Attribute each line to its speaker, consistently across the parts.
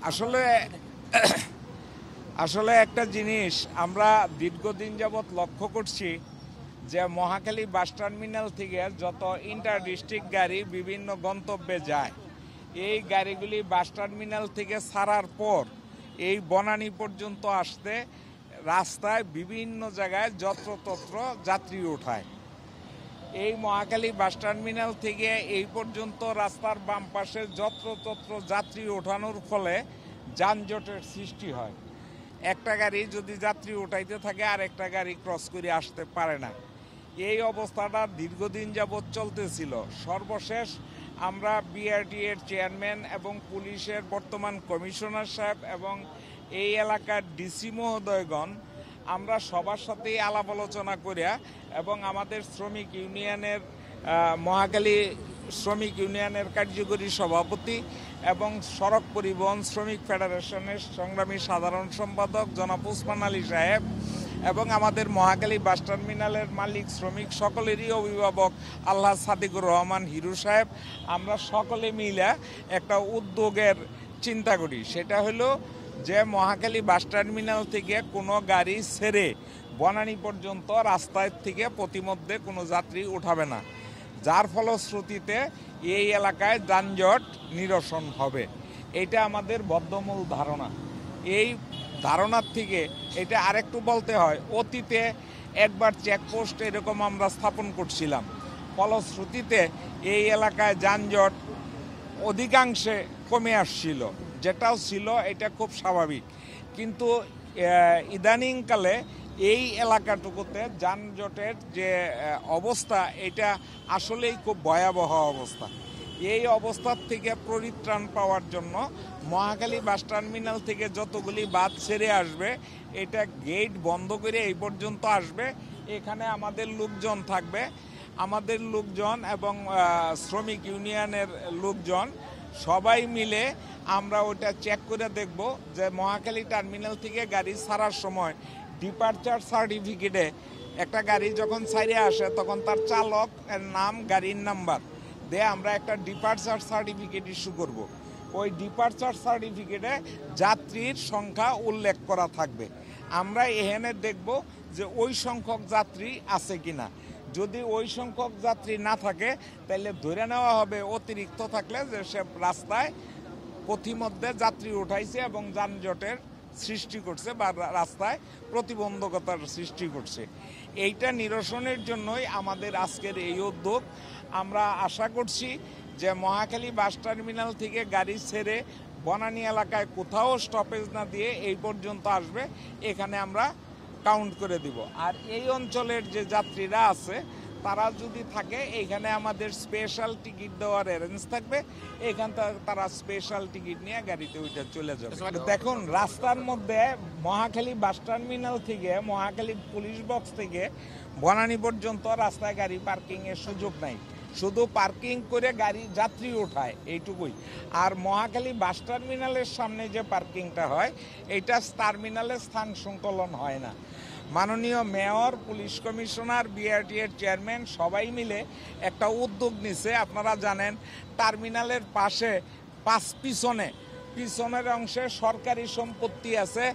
Speaker 1: আসলে আসলে একটা জিনিস আমরা দীর্ঘদিন যাবৎ লক্ষ্য করছি যে মহাখালী বাস টার্মিনাল থেকে যত ইন্টার ডিস্ট্রিক্ট গাড়ি বিভিন্ন গন্তব্যে যায়, এই গাড়িগুলি বাস টার্মিনাল থেকে ছাড়ার পর এই বনানী পর্যন্ত আসতে রাস্তায় বিভিন্ন জায়গায় যত্রতত্র যাত্রী ওঠায়। এই মহাখালী বাস টার্মিনাল থেকে এই পর্যন্ত রাস্তার বাম পাশে যত্রতত্র যাত্রী ওঠানোর ফলে যানজটের সৃষ্টি হয়। একটা গাড়ি যদি যাত্রী উঠাইতে থাকে আর একটা গাড়ি ক্রস করে আসতে পারে না। এই অবস্থাটা দীর্ঘদিন যাবৎ চলতেছিল। সর্বশেষ আমরা বিআরটি এর চেয়ারম্যান এবং পুলিশের বর্তমান কমিশনার সাহেব এবং এই এলাকার ডিসি মহোদয়গণ আমরা সবার সাথেই আলাপ আলোচনা করিয়া এবং আমাদের শ্রমিক ইউনিয়নের মহাখালী শ্রমিক ইউনিয়নের কার্যকরী সভাপতি এবং সড়ক পরিবহন শ্রমিক ফেডারেশনের সংগ্রামী সাধারণ সম্পাদক জনাব ওসমান আলী সাহেব এবং আমাদের মহাখালী বাস টার্মিনালের মালিক শ্রমিক সকলেরই অভিভাবক আল্লাহ সাদিকুর রহমান হিরু সাহেব, আমরা সকলে মিলে একটা উদ্যোগের চিন্তা করি। সেটা হলো যে মহাখালী বাস টার্মিনাল থেকে কোনো গাড়ি ছেড়ে বনানী পর্যন্ত রাস্তায় থেকে প্রতিমধ্যে কোনো যাত্রী উঠাবে না, যার ফলশ্রুতিতে এই এলাকায় যানজট নিরসন হবে। এটা আমাদের বদ্ধমূল ধারণা। এই ধারণার থেকে এটা আরেকটু বলতে হয়, অতীতে একবার চেকপোস্ট এরকম আমরা স্থাপন করছিলাম, ফলশ্রুতিতে এই এলাকায় যানজট অধিকাংশে কমে আসছিল, যেটাও ছিল এটা খুব স্বাভাবিক। কিন্তু ইদানিংকালে এই এলাকাটুকুতে যানজটের যে অবস্থা এটা আসলেই খুব ভয়াবহ অবস্থা। এই অবস্থার থেকে পরিত্রাণ পাওয়ার জন্য মহাখালী বাস টার্মিনাল থেকে যতগুলি বাস ছেড়ে আসবে এটা গেট বন্ধ করে এই পর্যন্ত আসবে। এখানে আমাদের লোকজন থাকবে, আমাদের লোকজন এবং শ্রমিক ইউনিয়নের লোকজন সবাই মিলে আমরা ওটা চেক করে দেখব যে মহাখালী টার্মিনাল থেকে গাড়ি ছাড়ার সময় ডিপারচার সার্টিফিকেটে একটা গাড়ি যখন ছাড়ে আসে তখন তার চালক এর নাম, গাড়ির নাম্বার দিয়ে আমরা একটা ডিপারচার সার্টিফিকেট ইস্যু করব। ওই ডিপারচার সার্টিফিকেটে যাত্রীর সংখ্যা উল্লেখ করা থাকবে। আমরা এখানে দেখব যে ওই সংখ্যক যাত্রী আছে কিনা। যদি ওই সংখ্যক যাত্রী না থাকে তাহলে ধরে নেওয়া হবে অতিরিক্ত থাকলে যে সে রাস্তায় পথিমধ্যে যাত্রী উঠাইছে এবং যানজটের সৃষ্টি করছে বা রাস্তায় প্রতিবন্ধকতার সৃষ্টি করছে। এইটা নিরসনের জন্যই আমাদের আজকের এই উদ্যোগ। আমরা আশা করছি যে মহাখালী বাস টার্মিনাল থেকে গাড়ি ছেড়ে বনানী এলাকায় কোথাও স্টপেজ না দিয়ে এই পর্যন্ত আসবে, এখানে আমরা কাউন্ট করে দিব। আর এই অঞ্চলের যে যাত্রীরা আছে তারা যদি থাকে এইখানে আমাদের স্পেশাল টিকিট দেওয়ার অ্যারেঞ্জ থাকবে, এখান থেকে তারা স্পেশাল টিকিট নিয়ে গাড়িতে ওইটা চলে যাবে। দেখুন, রাস্তার মধ্যে মহাখালী বাস টার্মিনাল থেকে মহাখালী পুলিশ বক্স থেকে বনানী পর্যন্ত রাস্তায় গাড়ি পার্কিংয়ের সুযোগ নাই, শুধু পার্কিং করে গাড়ি যাত্রী ওঠায় এইটুকুই। আর মহাখালী বাস টার্মিনালের সামনে যে পার্কিংটা হয় এটা টার্মিনালের স্থান সংকলন হয় না। মাননীয় মেয়র, পুলিশ কমিশনার, বিআরটি এর চেয়ারম্যান সবাই মিলে একটা উদ্যোগ নিছে। আপনারা জানেন টার্মিনালের পাশে পিছনের অংশে সরকারি সম্পত্তি আছে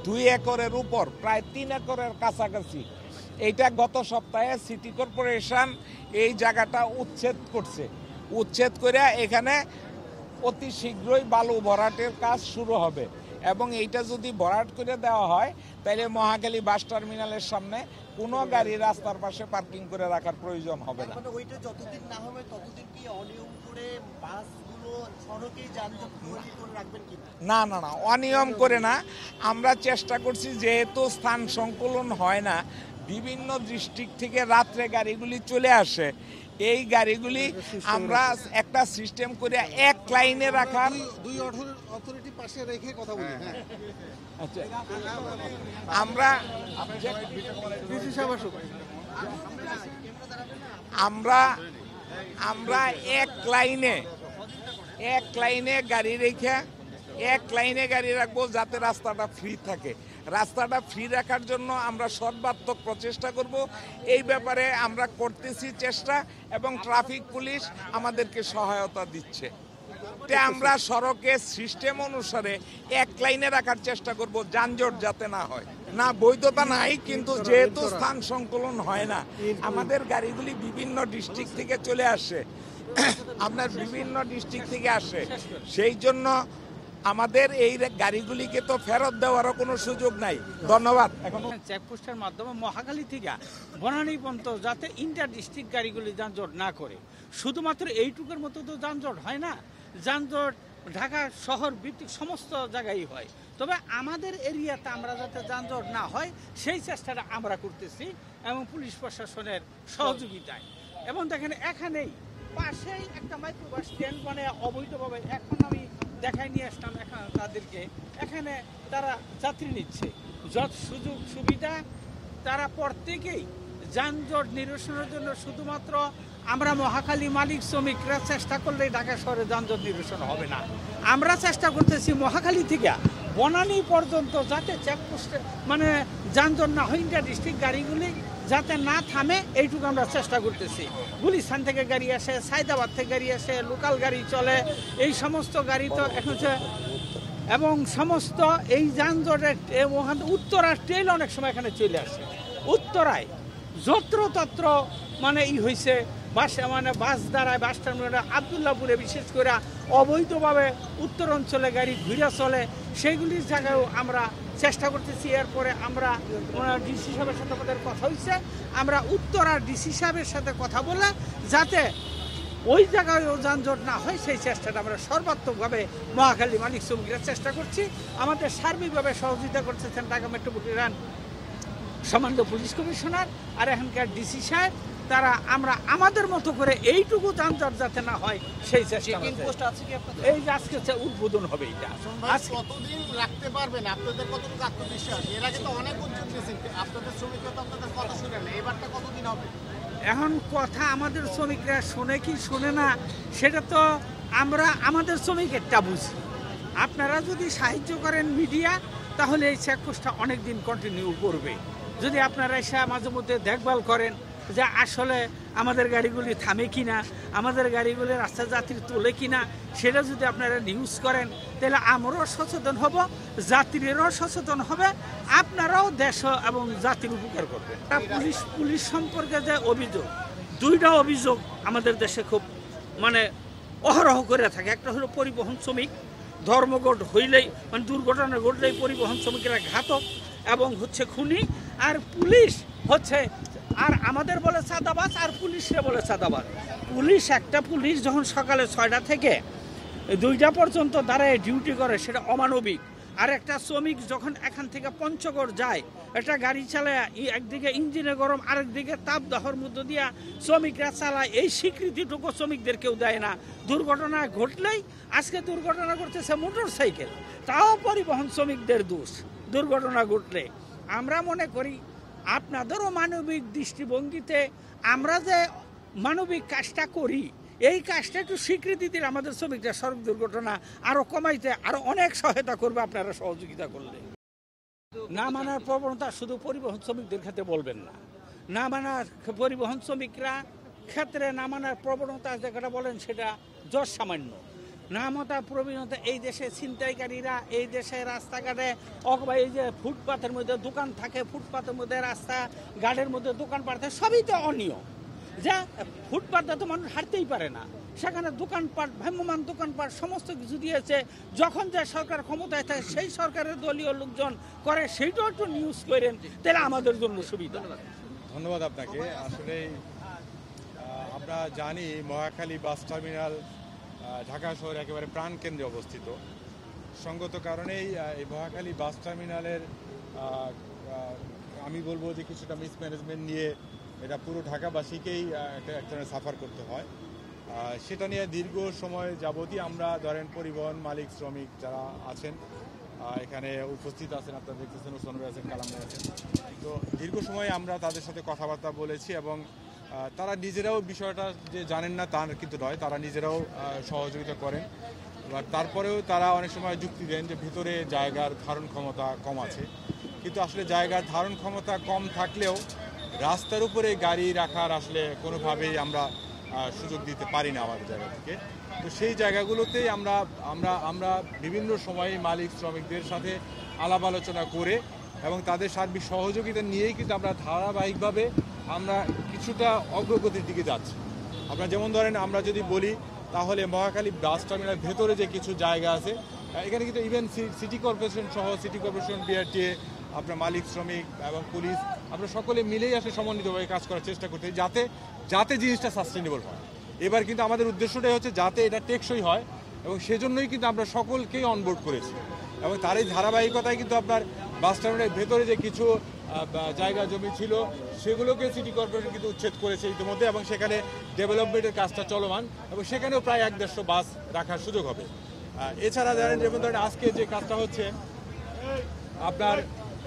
Speaker 1: 2 একরের উপর, প্রায় 3 একরের কাছাকাছি। এইটা গত সপ্তাহে সিটি কর্পোরেশন এই জায়গাটা উচ্ছেদ করে এখানে অতি শীঘ্রই বালু ভরাটের কাজ শুরু হবে এবং এইটা যদি ভরাট করে দেওয়া হয় তাহলে মহাখালী বাস টার্মিনালের সামনে কোনো গাড়ি রাস্তার পাশে পার্কিং করে রাখার প্রয়োজন হবে না।
Speaker 2: ওইটা যতদিন না হবে ততদিন কি অনিয়ম করে বাসগুলো সড়কেই যানজট তৈরি করে রাখবেন কিনা?
Speaker 1: না, অনিয়ম করে না। আমরা চেষ্টা করছি, যেহেতু স্থান সংকলন হয় না, বিভিন্ন ডিস্ট্রিক্ট থেকে রাত্রে গাড়িগুলি চলে আসে, এই গাড়িগুলি আমরা একটা সিস্টেম করে এক লাইনে রাখার
Speaker 2: দুই অথরিটি পাশে রেখে কথা বলি।
Speaker 1: আচ্ছা, আমরা আমরা এক লাইনে গাড়ি রেখে এক লাইনে গাড়ি রাখবো যাতে রাস্তাটা ফ্রি থাকে। রাস্তাটা ফ্রি রাখার জন্য আমরা সর্বাত্মক প্রচেষ্টা করব। এই ব্যাপারে আমরা করতেছি চেষ্টা এবং ট্রাফিক পুলিশ আমাদেরকে সহায়তা দিচ্ছে। এটা আমরা সড়কের সিস্টেম অনুসারে এক লাইনে রাখার চেষ্টা করব, যানজট যাতে না হয়। না, বৈধতা নাই, কিন্তু যেহেতু স্থান সংকলন হয় না, আমাদের গাড়িগুলি বিভিন্ন ডিস্ট্রিক্ট থেকে চলে আসে, আপনার বিভিন্ন ডিস্ট্রিক্ট থেকে আসে, সেই জন্য আমাদের এই গাড়িগুলিকে তো ফেরত দেওয়ারও কোনো সুযোগ নাই। ধন্যবাদ। এখন
Speaker 3: চেকপোস্টের মাধ্যমে মহাখালী থেকে বনানী পর্যন্ত যাতে ইন্টার ডিস্ট্রিক্ট গাড়িগুলি যানজট না করে, শুধুমাত্র এইটুকুর মতো তো যানজট হয় না, যানজট ঢাকা শহর ভিত্তিক সমস্ত জায়গায় হয়। তবে আমাদের এরিয়াতে আমরা যাতে যানজট না হয় সেই চেষ্টাটা আমরা করতেছি এবং পুলিশ প্রশাসনের সহযোগিতায়। এবং দেখেন এখানেই পাশেই একটা মাইক্রোবাস স্ট্যান্ড মানে অবৈধভাবে, এখন আমি দেখাই নিয়ে আসলাম এখন তাদেরকে, এখানে তারা যাত্রী নিচ্ছে, যত সুযোগ সুবিধা তারা প্রত্যেকেই যানজট নিরসনের জন্য। শুধুমাত্র আমরা মহাখালী মালিক শ্রমিকরা চেষ্টা করলে ঢাকা শহরে যানজট নিরসন হবে না। আমরা চেষ্টা করতেছি মহাখালী থেকে বনানী পর্যন্ত যাতে চেকপোস্টে মানে যানজট না হয়, ইন্টার ডিস্ট্রিক্ট গাড়িগুলি যাতে না থামে, এইটুকু আমরা চেষ্টা করতেছি। গুলিস্তান থেকে গাড়ি আসে, সাইদাবাদ থেকে গাড়ি আসে, লোকাল গাড়ি চলে, এই সমস্ত গাড়ি তো এখন এবং সমস্ত এই যানজটের ওখান উত্তরার ট্রেন অনেক সময় এখানে চলে আসে। উত্তরায় যত্রতত্র মানে হয়েছে বাসে, মানে বাস দাঁড়ায়, বাস টার্মিনালে আবদুল্লাপুরে বিশেষ করে অবৈধভাবে উত্তর অঞ্চলে গাড়ি ঘুরে চলে, সেইগুলির জায়গায়ও আমরা চেষ্টা করতেছি। এরপরে আমরা ডিসি সাহেবের সাথে আমাদের কথা হয়েছে, আমরা উত্তরার ডিসি সাহেবের সাথে কথা বলে যাতে ওই জায়গায়ও যানজট না হয় সেই চেষ্টাটা আমরা সর্বাত্মকভাবে মহাখালী মালিক শ্রমিকরা চেষ্টা করছি। আমাদের সার্বিকভাবে সহযোগিতা করতেছেন ঢাকা মেট্রোপলিটন সম্মানিত পুলিশ কমিশনার আর এখানকার ডিসি সাহেব। তারা আমরা আমাদের মতো করে এইটুকু যানজট যাতে না হয় সেই চেষ্টা। এই যে আজকে উদ্বোধন হবে, এটা
Speaker 2: কতদিন রাখতে পারবেন? আপনাদের কতটুকু আত্মবিশ্বাস? এর আগে তো অনেক উদ্যোগ নিয়েছেন, আপনাদের শ্রমিকরা তো আপনাদের কথা শুনে না, এবারটা কতদিন হবে?
Speaker 3: এখন কথা আমাদের শ্রমিকরা শোনে কি শোনে না সেটা তো আমরা আমাদের শ্রমিকেরটা বুঝি। আপনারা যদি সাহায্য করেন মিডিয়া, তাহলে এই চেকপোস্টটা অনেক দিন কন্টিনিউ করবে। যদি আপনারা এসে মাঝে মধ্যে দেখভাল করেন যে আসলে আমাদের গাড়িগুলি থামে কিনা, আমাদের গাড়িগুলি রাস্তা যাত্রী তোলে কিনা, সেটা যদি আপনারা নিউজ করেন, তাহলে আমরাও সচেতন হব, যাত্রীরাও সচেতন হবে, আপনারাও দেশ এবং জাতির উপকার করবেন। পুলিশ সম্পর্কে যে অভিযোগ, দুইটা অভিযোগ আমাদের দেশে খুব মানে অহরহ করে থাকে। একটা হলো পরিবহন শ্রমিক, ধর্মঘট হইলেই মানে দুর্ঘটনা ঘটলেই পরিবহন শ্রমিকেরা ঘাতক এবং হচ্ছে খুনি, আর পুলিশ হচ্ছে আর আমাদের বলে চাঁদাবাজ, আর পুলিশরা বলে চাঁদাবাজ। পুলিশ যখন সকালে 6টা থেকে 2টা পর্যন্ত দাঁড়ায় ডিউটি করে, সেটা অমানবিক। আর একটা শ্রমিক যখন এখান থেকে পঞ্চগড় যায়, একটা গাড়ি চালায়, একদিকে ইঞ্জিনে গরম, আরেকদিকে তাপদাহর মধ্য দিয়া শ্রমিকরা চালায়, এই স্বীকৃতিটুকু শ্রমিকদের কেউ দেয় না। দুর্ঘটনা ঘটলেই, আজকে দুর্ঘটনা ঘটতেছে মোটর সাইকেল, তাও পরিবহন শ্রমিকদের দোষ দুর্ঘটনা ঘটলে। আমরা মনে করি আপনাদেরও মানবিক দৃষ্টিভঙ্গিতে আমরা যে মানবিক কাজটা করি, এই কাজটা একটু স্বীকৃতি দিলে আমাদের শ্রমিকরা সড়ক দুর্ঘটনা আরো কমাইতে আরো অনেক সহায়তা করবে আপনারা সহযোগিতা করলে। না মানার প্রবণতা শুধু পরিবহন শ্রমিকদের ক্ষেত্রে বলবেন না, না মানার পরিবহন শ্রমিকরা ক্ষেত্রে না মানার প্রবণতা যেটা বলেন সেটা যশ সামান্য। না মানার প্রবণতা এই দেশে ছিনতাইকারীরা এই দেশে রাস্তাঘাটে অথবা এই যে ফুটপাথের মধ্যে দোকান থাকে, ফুটপাথের মধ্যে রাস্তা ঘাটের মধ্যে দোকান পাঠে সবই তো অনিয়ম। যা ফুটপাথে তো মানুষ হাঁটতেই পারে না, সেখানে দোকানপাট ভ্রাম্যমান দোকানপাট সমস্ত কিছু দিয়েছে। যখন যে সরকার ক্ষমতায় থাকে সেই সরকারের দলীয় লোকজন করে, সেইটাও একটু নিউজ করেন, তাহলে আমাদের জন্য সুবিধা।
Speaker 4: ধন্যবাদ আপনাকে। আসলে আমরা জানি মহাখালী বাস টার্মিনাল ঢাকা শহরে একেবারে প্রাণকেন্দ্রে অবস্থিত। সঙ্গত কারণেই এই মহাখালী বাস টার্মিনালের আমি বলবো যে কিছুটা মিসম্যানেজমেন্ট নিয়ে এটা পুরো ঢাকাবাসীকেই একটা সাফার করতে হয়। সেটা নিয়ে দীর্ঘ সময় যাবতই আমরা ধরেন পরিবহন মালিক শ্রমিক যারা আছেন এখানে উপস্থিত আছেন, আপনারা দেখতেছেন ওসমান ভাই আছেন, কালাম ভাই আছেন, তো দীর্ঘ সময় আমরা তাদের সাথে কথাবার্তা বলেছি এবং তারা নিজেরাও বিষয়টা যে জানেন না তা কিন্তু নয়, তারা নিজেরাও সহযোগিতা করেন। এবার তারপরেও তারা অনেক সময় যুক্তি দেন যে ভিতরে জায়গার ধারণ ক্ষমতা কম আছে, কিন্তু আসলে জায়গার ধারণ ক্ষমতা কম থাকলেও রাস্তার উপরে গাড়ি রাখার আসলে কোনোভাবেই আমরা সুযোগ দিতে পারি না আমাদের জায়গা থেকে। তো সেই জায়গাগুলোতেই আমরা আমরা আমরা বিভিন্ন সময়ে মালিক শ্রমিকদের সাথে আলাপ আলোচনা করে এবং তাদের সার্বিক সহযোগিতা নিয়েই কিন্তু আমরা ধারাবাহিকভাবে আমরা কিছুটা অগ্রগতির দিকে যাচ্ছি। আপনারা যেমন ধরেন আমরা যদি বলি তাহলে মহাখালী বাস টার্মিনাল ভেতরে যে কিছু জায়গা আছে এখানে কিন্তু ইভেন সিটি কর্পোরেশন সহ সিটি কর্পোরেশন, বিআরটিএ, আপনার মালিক শ্রমিক এবং পুলিশ আমরা সকলে মিলেই আসলে সমন্বিতভাবে কাজ করার চেষ্টা করতে যাতে যাতে জিনিসটা সাস্টেনেবল হয়। এবার কিন্তু আমাদের উদ্দেশ্যটাই হচ্ছে যাতে এটা টেকসই হয় এবং সেজন্যই কিন্তু আমরা সকলকেই অনবোর্ড করেছি এবং তার এই ধারাবাহিকতায় কিন্তু আপনার বাস টার্মিনালের ভেতরে যে কিছু জায়গা জমি ছিল সেগুলোকে সিটি কর্পোরেশন কিন্তু উচ্ছেদ করেছে ইতিমধ্যে এবং সেখানে ডেভেলপমেন্টের কাজটা চলমান এবং সেখানেও প্রায় 150 বাস রাখার সুযোগ হবে। এছাড়া জানেন যেমন ধরেন আজকে যে কাজটা হচ্ছে আপনার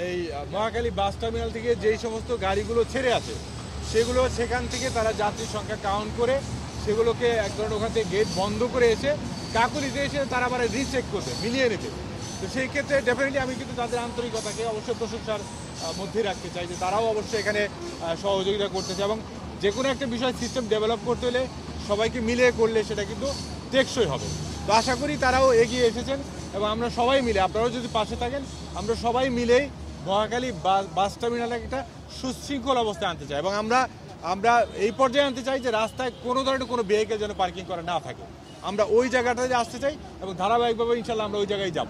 Speaker 4: এই মহাখালী বাস টার্মিনাল থেকে যেই সমস্ত গাড়িগুলো ছেড়ে আছে সেগুলো সেখান থেকে তারা যাত্রীর সংখ্যা কাউন্ট করে সেগুলোকে এক ধরনের ওখান থেকে গেট বন্ধ করে এসে কাকুলিতে এসে তারা আবার রিচেক করবে, মিলিয়ে নেবে। তো সেই ক্ষেত্রে ডেফিনেটলি আমি কিন্তু তাদের আন্তরিকতাকে অবশ্যই প্রশংসার মধ্যে রাখতে চাই যে তারাও অবশ্যই এখানে সহযোগিতা করতেছে এবং যে কোনো একটা বিষয় সিস্টেম ডেভেলপ করতে হলে সবাইকে মিলিয়ে করলে সেটা কিন্তু টেকসই হবে। তো আশা করি তারাও এগিয়ে এসেছেন এবং আমরা সবাই মিলে, আপনারাও যদি পাশে থাকেন, আমরা সবাই মিলেই মহাখালী বাস টার্মিনালে একটা সুশৃঙ্খল অবস্থায় আনতে চাই এবং আমরা এই পর্যায়ে আনতে চাই যে রাস্তায় কোনো ধরনের কোনো ভেহিকেল যেন পার্কিং করা না থাকে। আমরা ওই জায়গাটাতে আসতে চাই এবং ধারাবাহিকভাবে ইনশাল্লাহ আমরা ওই জায়গায় যাব।